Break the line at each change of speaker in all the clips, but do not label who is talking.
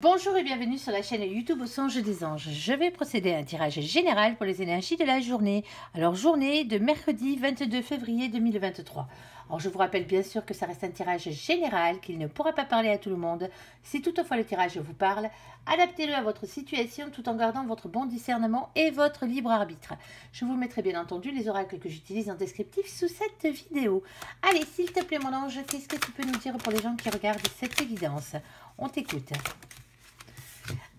Bonjour et bienvenue sur la chaîne YouTube Au Songe des Anges. Je vais procéder à un tirage général pour les énergies de la journée. Alors, journée de mercredi 22 février 2023. Alors, je vous rappelle bien sûr que ça reste un tirage général, qu'il ne pourra pas parler à tout le monde. Si toutefois le tirage vous parle, adaptez-le à votre situation tout en gardant votre bon discernement et votre libre arbitre. Je vous mettrai bien entendu les oracles que j'utilise en descriptif sous cette vidéo. Allez, s'il te plaît mon ange, qu'est-ce que tu peux nous dire pour les gens qui regardent cette évidence? On t'écoute.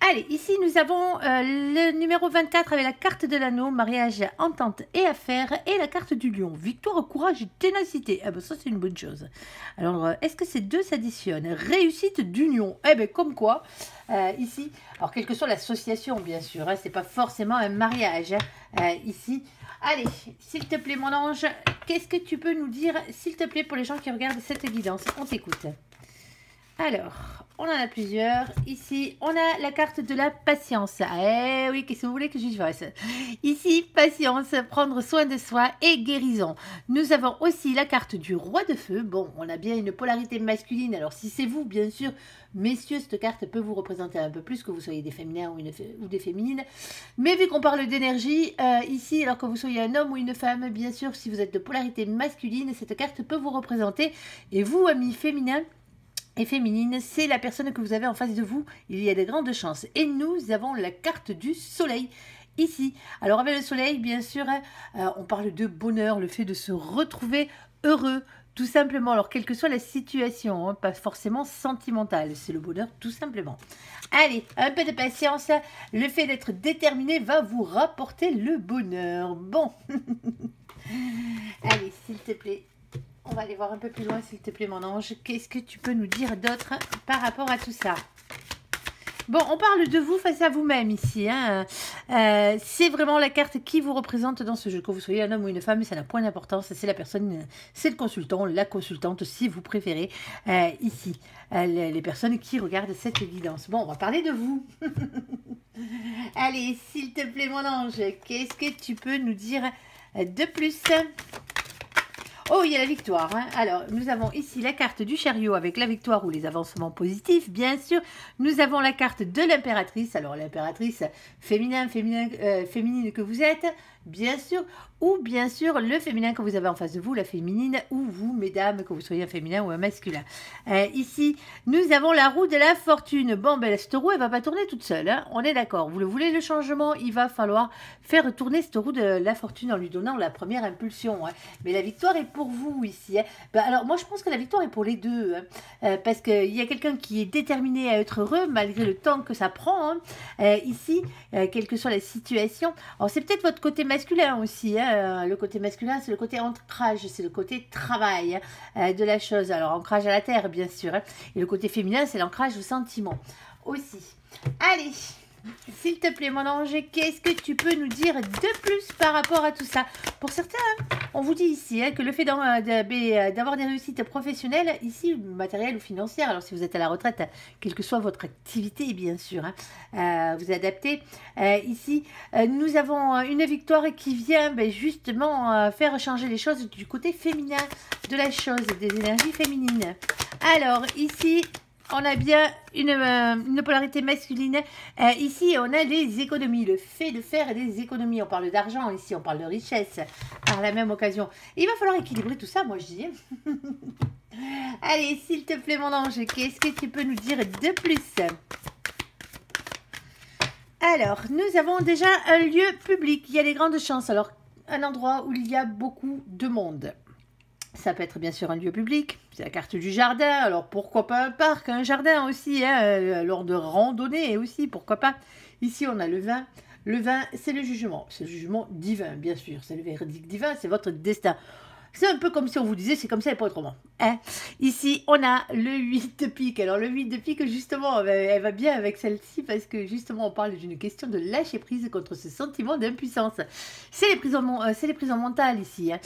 Allez, ici nous avons le numéro 24 avec la carte de l'anneau, mariage, entente et affaires, et la carte du lion, victoire, courage et ténacité. Ah ben ça c'est une bonne chose. Alors, est-ce que ces deux s'additionnent? Réussite d'union. Eh ben comme quoi, ici, alors quelle que soit l'association bien sûr, hein, c'est pas forcément un mariage, hein, ici. Allez, s'il te plaît mon ange, qu'est-ce que tu peux nous dire, s'il te plaît, pour les gens qui regardent cette guidance? On t'écoute. Alors, on en a plusieurs. Ici, on a la carte de la patience. Eh oui, qu'est-ce que vous voulez que je fasse? Ici, patience, prendre soin de soi et guérison. Nous avons aussi la carte du roi de feu. Bon, on a bien une polarité masculine. Alors, si c'est vous, bien sûr, messieurs, cette carte peut vous représenter un peu plus, que vous soyez des féminins ou des féminines. Mais vu qu'on parle d'énergie, ici, alors que vous soyez un homme ou une femme, bien sûr, si vous êtes de polarité masculine, cette carte peut vous représenter. Et vous, amis féminins, et féminine, c'est la personne que vous avez en face de vous. Il y a de grandes chances. Et nous avons la carte du soleil ici. Alors avec le soleil, bien sûr, on parle de bonheur, le fait de se retrouver heureux, tout simplement. Alors quelle que soit la situation, hein, pas forcément sentimentale, c'est le bonheur tout simplement. Allez, un peu de patience. Le fait d'être déterminé va vous rapporter le bonheur. Bon. Allez, s'il te plaît. On va aller voir un peu plus loin, s'il te plaît, mon ange. Qu'est-ce que tu peux nous dire d'autre par rapport à tout ça? Bon, on parle de vous face à vous-même ici. Hein. C'est vraiment la carte qui vous représente dans ce jeu. Que vous soyez un homme ou une femme, ça n'a point d'importance. C'est la personne, c'est le consultant, la consultante, si vous préférez, ici. Les personnes qui regardent cette guidance. Bon, on va parler de vous. Allez, s'il te plaît, mon ange, qu'est-ce que tu peux nous dire de plus? Oh, il y a la victoire. Hein. Alors, nous avons ici la carte du chariot avec la victoire ou les avancements positifs, bien sûr. Nous avons la carte de l'impératrice. Alors, l'impératrice féminine que vous êtes, bien sûr. Ou bien sûr, le féminin que vous avez en face de vous, la féminine, ou vous, mesdames, que vous soyez un féminin ou un masculin. Ici, nous avons la roue de la fortune. Bon, ben, cette roue, elle va pas tourner toute seule. Hein. On est d'accord. Vous le voulez, le changement, il va falloir faire tourner cette roue de la fortune en lui donnant la première impulsion. Hein. Mais la victoire est pour vous ici. Hein. Ben, alors, moi, je pense que la victoire est pour les deux. Hein. Parce qu'il y a quelqu'un qui est déterminé à être heureux, malgré le temps que ça prend. Hein. Ici, quelle que soit la situation. Alors, c'est peut-être votre côté masculin aussi. Hein. Le côté masculin, c'est le côté ancrage, c'est le côté travail de la chose. Alors, ancrage à la terre, bien sûr. Hein. Et le côté féminin, c'est l'ancrage au sentiment aussi. Allez, s'il te plaît, mon ange, qu'est-ce que tu peux nous dire de plus par rapport à tout ça? Pour certains, on vous dit ici hein, que le fait d'avoir des réussites professionnelles, ici, matérielles ou financières, alors si vous êtes à la retraite, quelle que soit votre activité, bien sûr, hein, vous adaptez. Ici, nous avons une victoire qui vient justement faire changer les choses du côté féminin de la chose, des énergies féminines. Alors, ici, on a bien une polarité masculine. Ici, on a les économies, le fait de faire des économies. On parle d'argent ici, on parle de richesse par la même occasion. Et il va falloir équilibrer tout ça, moi je dis. Allez, s'il te plaît, mon ange, qu'est-ce que tu peux nous dire de plus? Alors, nous avons déjà un lieu public. Il y a des grandes chances. Alors, un endroit où il y a beaucoup de monde. Ça peut être bien sûr un lieu public, c'est la carte du jardin, alors pourquoi pas un parc, un jardin aussi, hein, lors de randonnées aussi, pourquoi pas. Ici on a le vin c'est le jugement divin bien sûr, c'est le verdict divin, c'est votre destin. C'est un peu comme si on vous disait c'est comme ça et pas autrement. Hein. Ici, on a le 8 de pique. Alors, le 8 de pique, justement, elle va bien avec celle-ci parce que justement, on parle d'une question de lâcher prise contre ce sentiment d'impuissance. C'est les prisons mentales ici. Hein.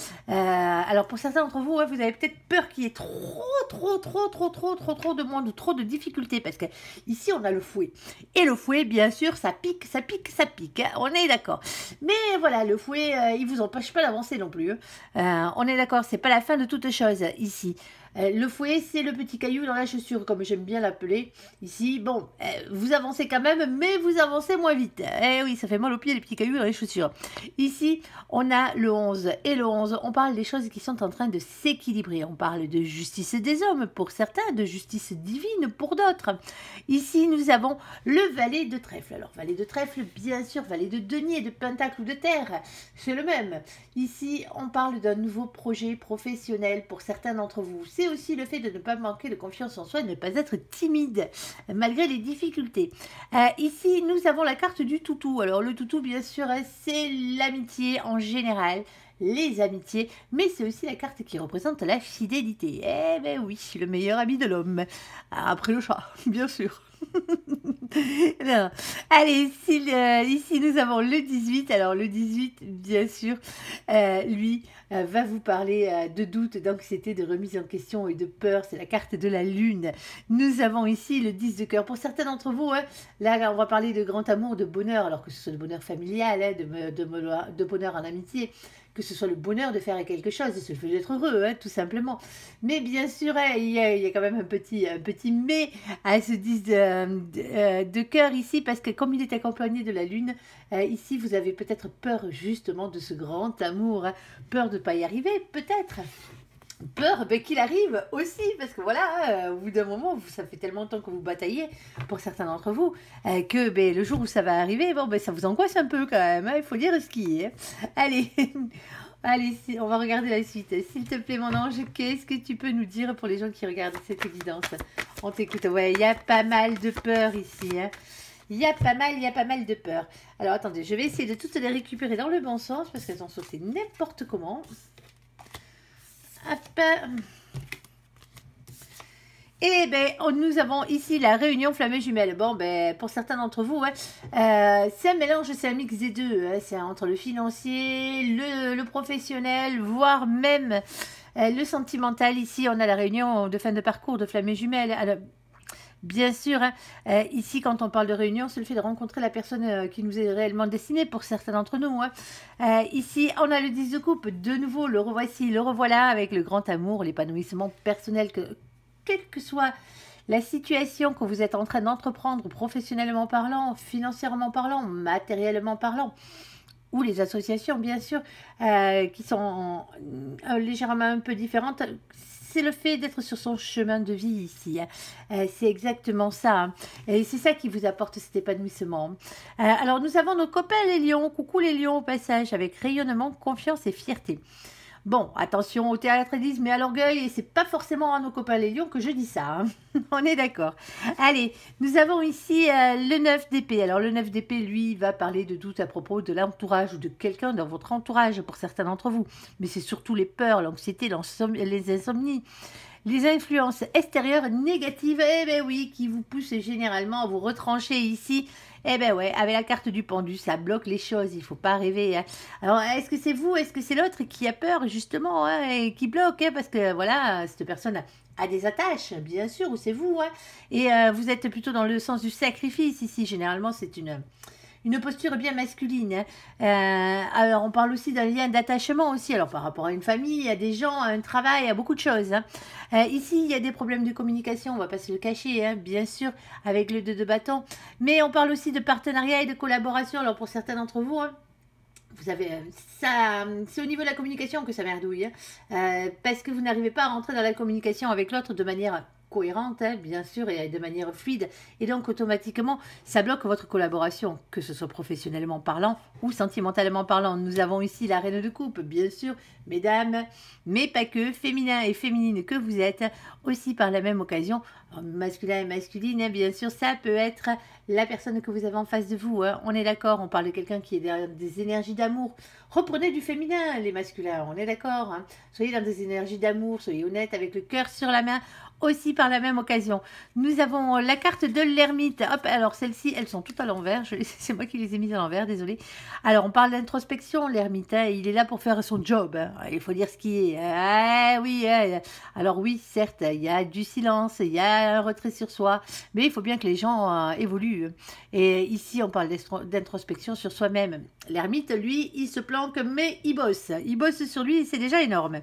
Alors, pour certains d'entre vous, vous avez peut-être peur qu'il y ait trop de monde ou trop de difficultés parce que ici, on a le fouet. Et le fouet, bien sûr, ça pique. Hein. On est d'accord. Mais voilà, le fouet, il vous empêche pas d'avancer non plus. On est d'accord, c'est pas la fin de toute chose ici. Le fouet, c'est le petit caillou dans la chaussure, comme j'aime bien l'appeler. Ici, bon, vous avancez quand même, mais vous avancez moins vite. Eh oui, ça fait mal aux pieds, les petits cailloux dans les chaussures. Ici, on a le 11. Et le 11, on parle des choses qui sont en train de s'équilibrer. On parle de justice des hommes pour certains, de justice divine pour d'autres. Ici, nous avons le valet de trèfle. Alors, valet de trèfle, bien sûr, valet de denier, de pentacle ou de terre, c'est le même. Ici, on parle d'un nouveau projet professionnel pour certains d'entre vous. C'est aussi le fait de ne pas manquer de confiance en soi et de ne pas être timide, malgré les difficultés. Ici, nous avons la carte du toutou. Alors, le toutou, bien sûr, c'est l'amitié en général, les amitiés, mais c'est aussi la carte qui représente la fidélité. Eh ben oui, le meilleur ami de l'homme. Après le chat, bien sûr. Non. Allez, ici nous avons le 18. Alors le 18, bien sûr, lui va vous parler de doute, d'anxiété, de remise en question et de peur. C'est la carte de la lune. Nous avons ici le 10 de cœur. Pour certains d'entre vous, là on va parler de grand amour, de bonheur, alors que ce soit le bonheur familial, de bonheur en amitié, que ce soit le bonheur de faire quelque chose, c'est le fait d'être heureux, tout simplement. Mais bien sûr, il y a quand même un petit mais à ce 10 de cœur ici, parce que comme il est accompagné de la lune, ici vous avez peut-être peur justement de ce grand amour, peur de ne pas y arriver, peut-être. Peur qu'il arrive aussi, parce que voilà, au bout d'un moment, ça fait tellement de temps que vous bataillez, pour certains d'entre vous, que le jour où ça va arriver, bon, ça vous angoisse un peu quand même, il faut dire ce qui est. Allez, allez, on va regarder la suite. S'il te plaît, mon ange, qu'est-ce que tu peux nous dire pour les gens qui regardent cette évidence? On t'écoute. Ouais, il y a pas mal de peur ici, Il y a pas mal de peur. Alors, attendez, je vais essayer de toutes les récupérer dans le bon sens, parce qu'elles ont sauté n'importe comment. Hop. Et nous avons ici la réunion flamme jumelle. Bon, pour certains d'entre vous, c'est un mélange, c'est un mix des deux. C'est entre le financier, le professionnel, voire même le sentimental. Ici, on a la réunion de fin de parcours de flamme jumelle. Alors, bien sûr, ici, quand on parle de réunion, c'est le fait de rencontrer la personne qui nous est réellement destinée pour certains d'entre nous. Ici, on a le 10 de coupe, de nouveau, le revoici, le revoilà, avec le grand amour, l'épanouissement personnel, quelle que soit la situation que vous êtes en train d'entreprendre, professionnellement parlant, financièrement parlant, matériellement parlant, ou les associations, bien sûr, qui sont légèrement un peu différentes. C'est le fait d'être sur son chemin de vie ici. C'est exactement ça. Et c'est ça qui vous apporte cet épanouissement. Alors, nous avons nos copains les lions. Coucou les lions au passage, avec rayonnement, confiance et fierté. Bon, attention au théâtre, ils disent, mais à l'orgueil, et c'est pas forcément à nos copains les lions que je dis ça. On est d'accord. Allez, nous avons ici le 9 d'épée. Alors, le 9 d'épée, lui, va parler de doute à propos de l'entourage ou de quelqu'un dans votre entourage pour certains d'entre vous. Mais c'est surtout les peurs, l'anxiété, les insomnies. Les influences extérieures négatives, oui, qui vous poussent généralement à vous retrancher ici. Ouais, avec la carte du pendu, ça bloque les choses, il ne faut pas rêver. Alors, est-ce que c'est vous, est-ce que c'est l'autre qui a peur, justement, et qui bloque, parce que, voilà, cette personne a des attaches, bien sûr, ou c'est vous, et vous êtes plutôt dans le sens du sacrifice, ici, généralement, c'est une posture bien masculine. Alors, on parle aussi d'un lien d'attachement aussi. Alors, par rapport à une famille, à des gens, à un travail, à beaucoup de choses. Ici, il y a des problèmes de communication, on ne va pas se le cacher, bien sûr, avec le 2 de bâton. Mais on parle aussi de partenariat et de collaboration. Alors, pour certains d'entre vous, vous avez ça, c'est au niveau de la communication que ça merdouille. Parce que vous n'arrivez pas à rentrer dans la communication avec l'autre de manière cohérente, bien sûr, et de manière fluide. Et donc, automatiquement, ça bloque votre collaboration, que ce soit professionnellement parlant ou sentimentalement parlant. Nous avons ici la reine de coupe, bien sûr, mesdames, mais pas que, féminin et féminine que vous êtes, aussi par la même occasion, masculin et masculine, bien sûr, ça peut être la personne que vous avez en face de vous. On est d'accord, on parle de quelqu'un qui est derrière des énergies d'amour. Reprenez du féminin, les masculins, on est d'accord. Soyez dans des énergies d'amour, soyez honnête avec le cœur sur la main. Aussi par la même occasion, nous avons la carte de l'ermite. Hop, alors celles-ci, elles sont toutes à l'envers. C'est moi qui les ai mises à l'envers, désolé. Alors, on parle d'introspection, l'ermite. Il est là pour faire son job. Il faut dire ce qui est. Oui, alors oui, certes, il y a du silence, il y a un retrait sur soi. Mais il faut bien que les gens évoluent. Et ici, on parle d'introspection sur soi-même. L'ermite, lui, il se planque, mais il bosse. Il bosse sur lui, c'est déjà énorme.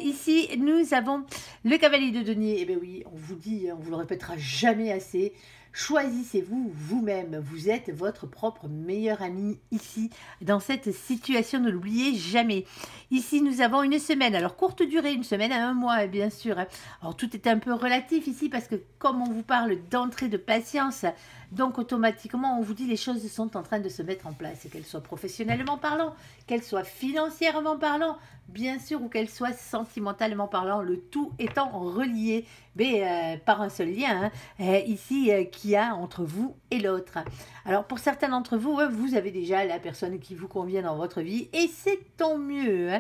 Ici, nous avons le cavalier de denier. Eh bien oui, on vous dit, on vous le répétera jamais assez. Choisissez-vous vous-même. Vous êtes votre propre meilleur ami ici, dans cette situation, ne l'oubliez jamais. Ici, nous avons une semaine. Alors, courte durée, une semaine à un mois, bien sûr. Alors, tout est un peu relatif ici parce que comme on vous parle d'entrée de patience, donc automatiquement, on vous dit les choses sont en train de se mettre en place, qu'elles soient professionnellement parlant, qu'elles soient financièrement parlant, bien sûr, ou qu'elles soient sentimentalement parlant, le tout étant relié, mais par un seul lien, ici, qu'il y a entre vous et l'autre. Alors, pour certains d'entre vous, vous avez déjà la personne qui vous convient dans votre vie, et c'est tant mieux.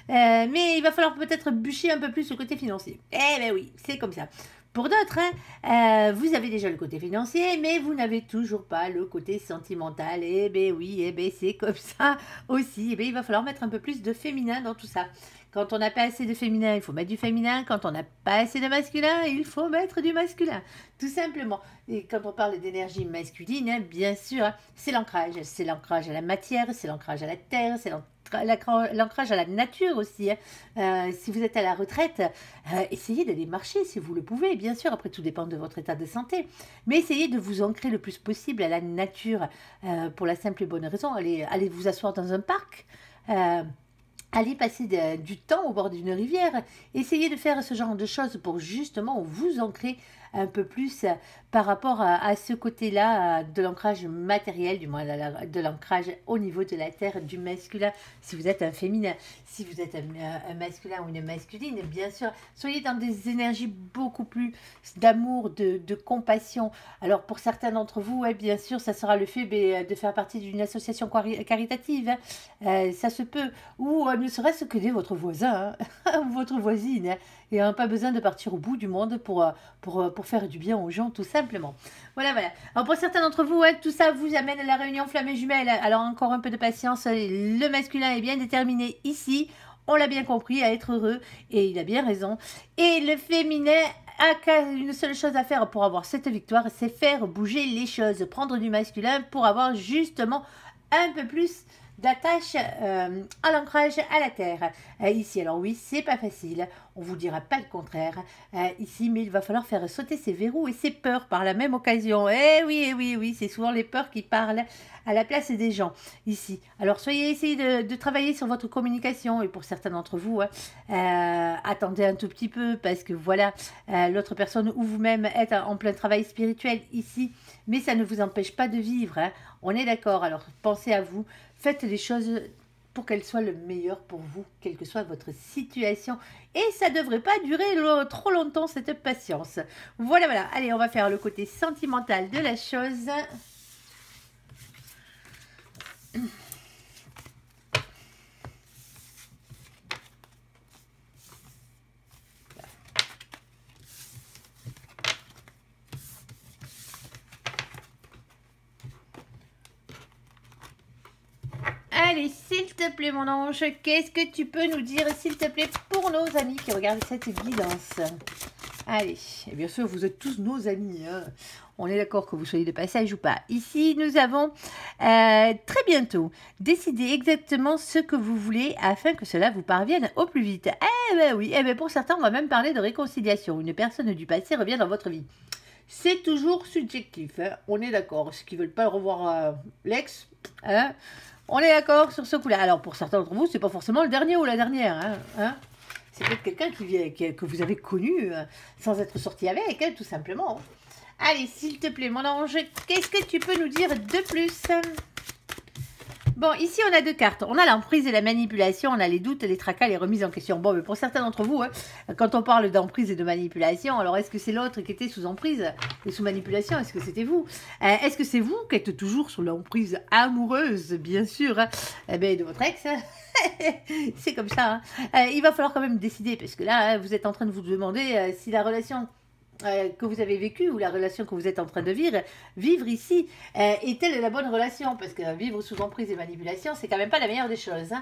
Mais il va falloir peut-être bûcher un peu plus le côté financier. Eh ben oui, c'est comme ça. Pour d'autres, vous avez déjà le côté financier, mais vous n'avez toujours pas le côté sentimental. Eh bien oui, eh bien c'est comme ça aussi. Eh bien, il va falloir mettre un peu plus de féminin dans tout ça. Quand on n'a pas assez de féminin, il faut mettre du féminin. Quand on n'a pas assez de masculin, il faut mettre du masculin. Tout simplement. Et quand on parle d'énergie masculine, bien sûr, c'est l'ancrage. C'est l'ancrage à la matière, c'est l'ancrage à la terre, c'est l'ancrage à la nature aussi. Si vous êtes à la retraite, essayez d'aller marcher si vous le pouvez, bien sûr, après tout dépend de votre état de santé, mais essayez de vous ancrer le plus possible à la nature, pour la simple et bonne raison, allez vous asseoir dans un parc, allez passer du temps au bord d'une rivière, essayez de faire ce genre de choses pour justement vous ancrer un peu plus par rapport à ce côté-là de l'ancrage matériel, du moins de l'ancrage au niveau de la terre, du masculin, si vous êtes un féminin, si vous êtes un masculin ou une masculine, bien sûr, soyez dans des énergies beaucoup plus d'amour, de compassion. Alors pour certains d'entre vous, bien sûr, ça sera le fait de faire partie d'une association caritative, ça se peut, ou ne serait-ce que d'aider votre voisin, ou votre voisine, et pas besoin de partir au bout du monde pour faire du bien aux gens, tout simplement. Voilà. Alors pour certains d'entre vous, tout ça vous amène à la réunion flamme et jumelle. Alors encore un peu de patience, le masculin est bien déterminé ici, on l'a bien compris, à être heureux, et il a bien raison. Et le féminin a une seule chose à faire pour avoir cette victoire, c'est faire bouger les choses, prendre du masculin pour avoir justement un peu plus d'attache à l'ancrage à la terre. Ici, alors oui, c'est pas facile, on vous dira pas le contraire ici, mais il va falloir faire sauter ses verrous et ses peurs par la même occasion. Oui, c'est souvent les peurs qui parlent à la place des gens ici. Alors essayez de travailler sur votre communication, et pour certains d'entre vous, attendez un tout petit peu, parce que voilà, l'autre personne ou vous-même êtes en plein travail spirituel ici, mais ça ne vous empêche pas de vivre, on est d'accord. Alors pensez à vous, faites les choses pour qu'elles soient le meilleur pour vous, quelle que soit votre situation. Et ça ne devrait pas durer trop longtemps, cette patience. Voilà. Allez, on va faire le côté sentimental de la chose. Allez, s'il te plaît, mon ange, qu'est-ce que tu peux nous dire, s'il te plaît, pour nos amis qui regardent cette guidance? Allez, et bien sûr, vous êtes tous nos amis, On est d'accord que vous soyez de passage ou pas. Ici, nous avons très bientôt décidé exactement ce que vous voulez afin que cela vous parvienne au plus vite. Eh bien oui, pour certains, on va même parler de réconciliation. Une personne du passé revient dans votre vie. C'est toujours subjectif, on est d'accord. Ceux qui ne veulent pas revoir l'ex, on est d'accord sur ce coup-là. Alors, pour certains d'entre vous, c'est pas forcément le dernier ou la dernière. C'est peut-être quelqu'un que vous avez connu sans être sorti avec, tout simplement. Allez, s'il te plaît, mon ange, qu'est-ce que tu peux nous dire de plus? Bon, ici, on a deux cartes. On a l'emprise et la manipulation. On a les doutes, les tracas, les remises en question. Bon, mais pour certains d'entre vous, quand on parle d'emprise et de manipulation, alors est-ce que c'est l'autre qui était sous emprise et sous manipulation? Est-ce que c'était vous? Est-ce que c'est vous qui êtes toujours sous l'emprise amoureuse, bien sûr, de votre ex? C'est comme ça. Il va falloir quand même décider, parce que là, vous êtes en train de vous demander si la relation que vous avez vécu ou la relation que vous êtes en train de vivre ici, est-elle la bonne relation? Parce que vivre sous emprise et manipulation, c'est quand même pas la meilleure des choses.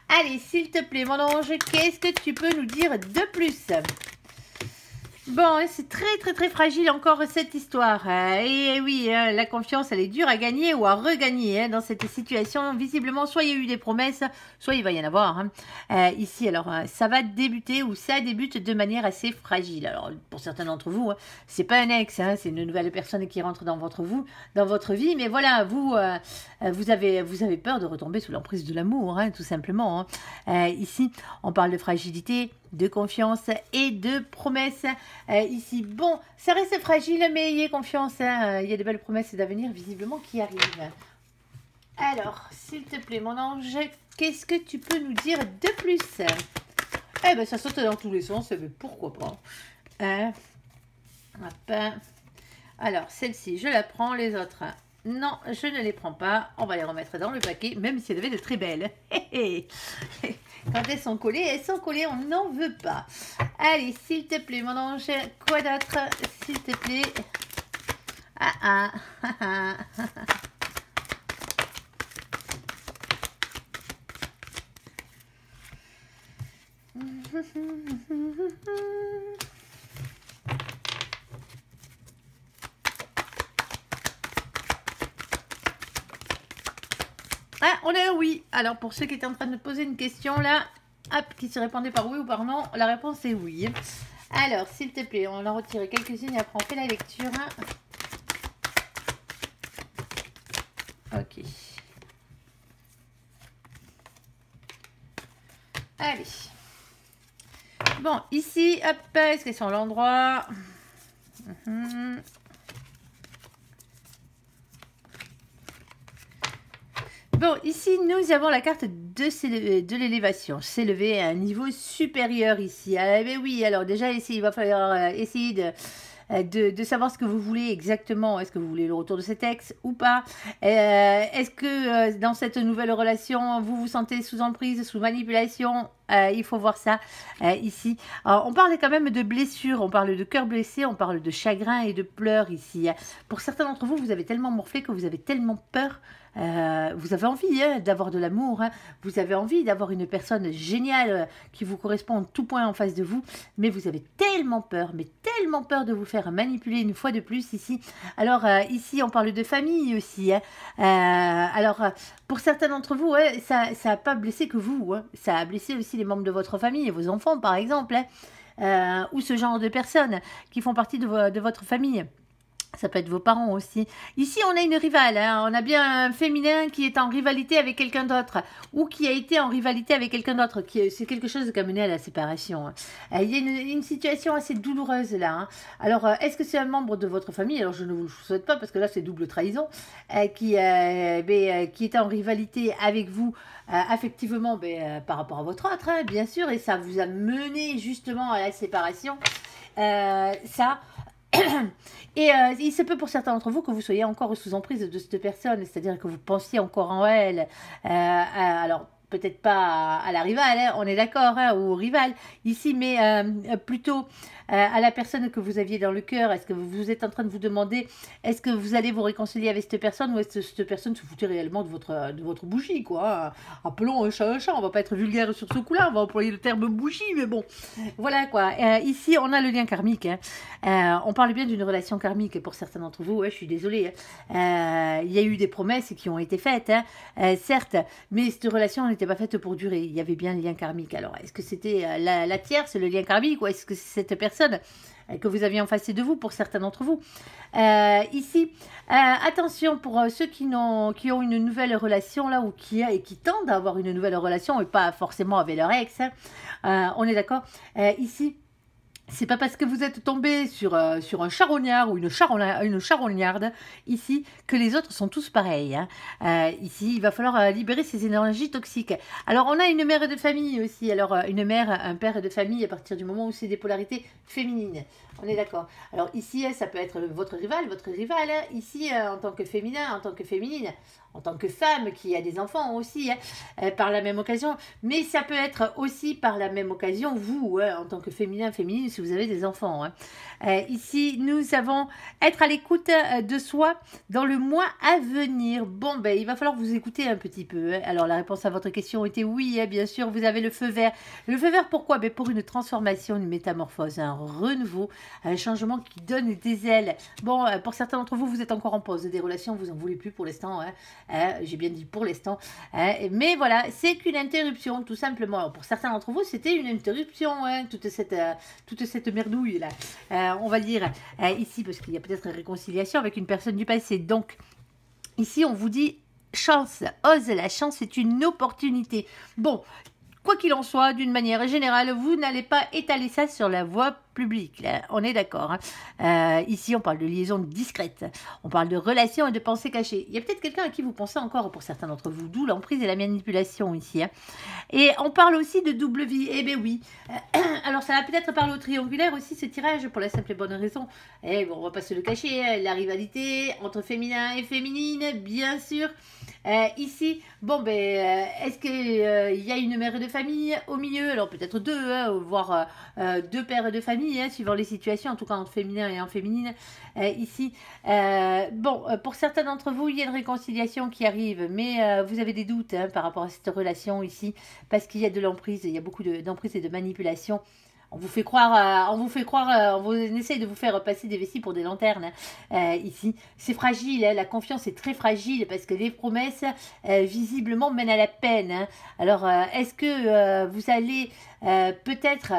Allez, s'il te plaît, mon ange, qu'est-ce que tu peux nous dire de plus? Bon, c'est très fragile encore cette histoire. Et oui, la confiance, elle est dure à gagner ou à regagner dans cette situation. Visiblement, soit il y a eu des promesses, soit il va y en avoir. Ici, alors, ça va débuter ou ça débute de manière assez fragile. Alors, pour certains d'entre vous, c'est pas un ex, c'est une nouvelle personne qui rentre dans votre vie. Mais voilà, vous avez peur de retomber sous l'emprise de l'amour, tout simplement. Ici, on parle de fragilité, de confiance et de promesses. Ici, bon, ça reste fragile, mais ayez confiance. Il y a de belles promesses d'avenir, visiblement, qui arrivent. Alors, s'il te plaît, mon ange, qu'est-ce que tu peux nous dire de plus? Eh ben, ça saute dans tous les sens, mais pourquoi pas. Hop. Alors, celle-ci, je la prends, les autres... Non, je ne les prends pas. On va les remettre dans le paquet, même si elles devaient de très belles. Quand elles sont collées, on n'en veut pas. Allez, s'il te plaît, mon ange, quoi d'autre? S'il te plaît. Ah, on a un oui. Alors, pour ceux qui étaient en train de poser une question, là, hop, qui se répondait par oui ou par non, la réponse est oui. Alors, s'il te plaît, on en retire quelques-unes et après on fait la lecture. Ok. Allez. Bon, ici, hop, est-ce qu'elles sont à l'endroit? Bon, ici, nous avons la carte de l'élévation. S'élever à un niveau supérieur ici. Ah, mais oui, alors déjà, ici, il va falloir essayer de savoir ce que vous voulez exactement. Est-ce que vous voulez le retour de cet ex ou pas? Est-ce que dans cette nouvelle relation, vous vous sentez sous emprise, sous manipulation? Il faut voir ça ici. Alors, on parle quand même de blessures, on parle de cœur blessé, on parle de chagrin et de pleurs ici. Pour certains d'entre vous, vous avez tellement morflé que vous avez tellement peur. Vous avez envie d'avoir de l'amour, vous avez envie d'avoir une personne géniale qui vous correspond en tout point en face de vous, mais vous avez tellement peur, de vous faire manipuler une fois de plus ici. Alors ici on parle de famille aussi. Alors pour certains d'entre vous, ça n'a pas blessé que vous, ça a blessé aussi les membres de votre famille, vos enfants par exemple, ou ce genre de personnes qui font partie de votre famille. Ça peut être vos parents aussi. Ici, on a une rivale. On a bien un féminin qui est en rivalité avec quelqu'un d'autre. Ou qui a été en rivalité avec quelqu'un d'autre. C'est quelque chose qui a mené à la séparation. Il y a une situation assez douloureuse là. Alors, est-ce que c'est un membre de votre famille? Alors, je ne vous le souhaite pas parce que là, c'est double trahison. Qui était en rivalité avec vous. Affectivement, par rapport à votre autre, bien sûr. Et ça vous a mené justement à la séparation. Et il se peut pour certains d'entre vous que vous soyez encore sous emprise de cette personne, c'est-à-dire que vous pensiez encore en elle. Alors, peut-être pas à la rivale, on est d'accord, ou au rival ici, mais plutôt à la personne que vous aviez dans le cœur. Est-ce que vous êtes en train de vous demander, est-ce que vous allez vous réconcilier avec cette personne ou est-ce que cette personne se foutait réellement de votre bougie, quoi? Appelons un chat, on va pas être vulgaire sur ce coup-là, on va employer le terme bougie, mais bon, voilà quoi. Ici, on a le lien karmique. On parle bien d'une relation karmique pour certains d'entre vous, je suis désolée. Il y a eu des promesses qui ont été faites, certes, mais cette relation n'était pas faite pour durer. Il y avait bien un lien karmique. Alors, est-ce que c'était la tierce, le lien karmique, ou est-ce que c'est cette personne que vous aviez en face de vous pour certains d'entre vous? Ici, attention pour ceux qui ont une nouvelle relation là, ou qui tendent à avoir une nouvelle relation et pas forcément avec leur ex. On est d'accord? Ici, c'est pas parce que vous êtes tombé sur un charognard ou une charognarde ici que les autres sont tous pareils. Ici, il va falloir libérer ces énergies toxiques. Alors, on a une mère de famille aussi. Alors, une mère, un père de famille à partir du moment où c'est des polarités féminines. On est d'accord. Alors, ici, ça peut être votre rival. Ici, en tant que féminin, en tant que féminine, en tant que femme qui a des enfants aussi, par la même occasion. Mais ça peut être aussi par la même occasion, vous, en tant que féminin, si vous avez des enfants. Ici, nous avons être à l'écoute de soi dans le mois à venir. Bon, il va falloir vous écouter un petit peu. Alors, la réponse à votre question était oui, bien sûr, vous avez le feu vert. Le feu vert, pourquoi? Pour une transformation, une métamorphose, un renouveau. un changement qui donne des ailes. Bon, pour certains d'entre vous, vous êtes encore en pause des relations, vous en voulez plus pour l'instant, hein. J'ai bien dit pour l'instant, hein. Mais voilà, c'est qu'une interruption, tout simplement. Alors, pour certains d'entre vous, c'était une interruption, hein, toute cette merdouille là, on va dire ici, parce qu'il y a peut-être une réconciliation avec une personne du passé. Donc, ici, on vous dit chance, ose, la chance est une opportunité. Bon, quoi qu'il en soit, d'une manière générale, vous n'allez pas étaler ça sur la voie publique, là, on est d'accord, hein. Ici, on parle de liaison discrète, on parle de relations et de pensées cachées. Il y a peut-être quelqu'un à qui vous pensez encore, pour certains d'entre vous, d'où l'emprise et la manipulation ici, hein. Et on parle aussi de double vie, eh bien oui. Alors, ça va peut-être parler au triangulaire aussi, ce tirage, pour la simple et bonne raison. Et bon, on va pas se le cacher, hein, la rivalité entre féminin et féminine, bien sûr. Ici, bon, ben, est-ce qu'il y a une mère de famille au milieu? Alors, peut-être deux, hein, voire deux pères de famille, hein, suivant les situations, en tout cas entre féminin et en féminine. Ici, bon, pour certains d'entre vous, il y a une réconciliation qui arrive, mais vous avez des doutes, hein, par rapport à cette relation ici, parce qu'il y a de l'emprise, il y a beaucoup d'emprise et de manipulation. On vous fait croire, on essaye de vous faire passer des vessies pour des lanternes, hein. Ici. C'est fragile, hein, la confiance est très fragile parce que les promesses, visiblement, mènent à la peine, hein. Alors, est-ce que vous allez peut-être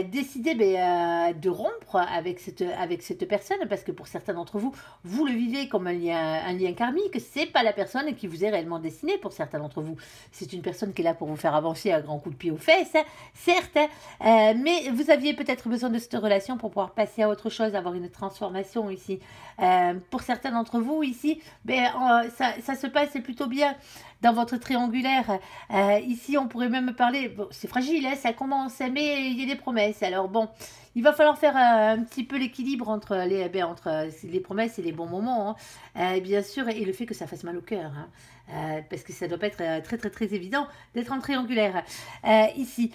décider de rompre avec cette personne, parce que pour certains d'entre vous, vous le vivez comme un lien karmique, c'est pas la personne qui vous est réellement destinée pour certains d'entre vous. C'est une personne qui est là pour vous faire avancer à grands coups de pied aux fesses, hein, certes, mais vous aviez peut-être besoin de cette relation pour pouvoir passer à autre chose, avoir une transformation ici. Pour certains d'entre vous ici, ça se passe plutôt bien dans votre triangulaire. Ici, on pourrait même parler, bon, c'est fragile, hein, ça commence, mais il y a des promesses. Alors bon, il va falloir faire un petit peu l'équilibre entre les promesses et les bons moments, hein. Bien sûr, et le fait que ça fasse mal au cœur, hein. Parce que ça doit pas être très très très évident d'être en triangulaire. Ici,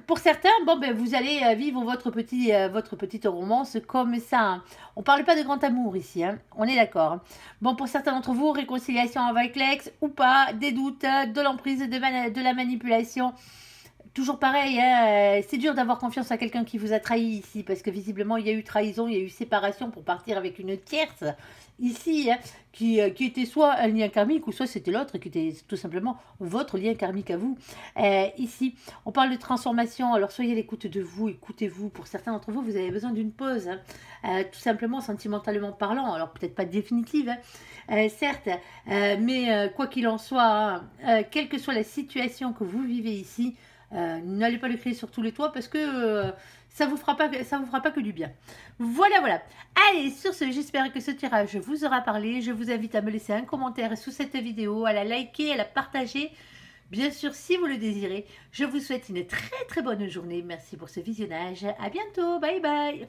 pour certains, bon, ben, vous allez vivre votre petite romance comme ça, hein. On ne parle pas de grand amour ici, hein. On est d'accord, hein. Bon, pour certains d'entre vous, réconciliation avec l'ex ou pas, des doutes, de l'emprise, de la manipulation. Toujours pareil, hein, c'est dur d'avoir confiance à quelqu'un qui vous a trahi ici, parce que visiblement, il y a eu trahison, il y a eu séparation pour partir avec une tierce, ici, hein, qui était soit un lien karmique, ou soit c'était l'autre, qui était tout simplement votre lien karmique à vous. Ici, on parle de transformation, alors soyez à l'écoute de vous, écoutez-vous. Pour certains d'entre vous, vous avez besoin d'une pause, hein, tout simplement sentimentalement parlant, alors peut-être pas définitive, hein, certes, mais quoi qu'il en soit, hein, quelle que soit la situation que vous vivez ici, n'allez pas le crier sur tous les toits parce que ça vous fera pas que du bien. Voilà, voilà. Allez, sur ce, j'espère que ce tirage vous aura parlé. Je vous invite à me laisser un commentaire sous cette vidéo, à la liker, à la partager. Bien sûr, si vous le désirez. Je vous souhaite une très très bonne journée. Merci pour ce visionnage. À bientôt. Bye bye.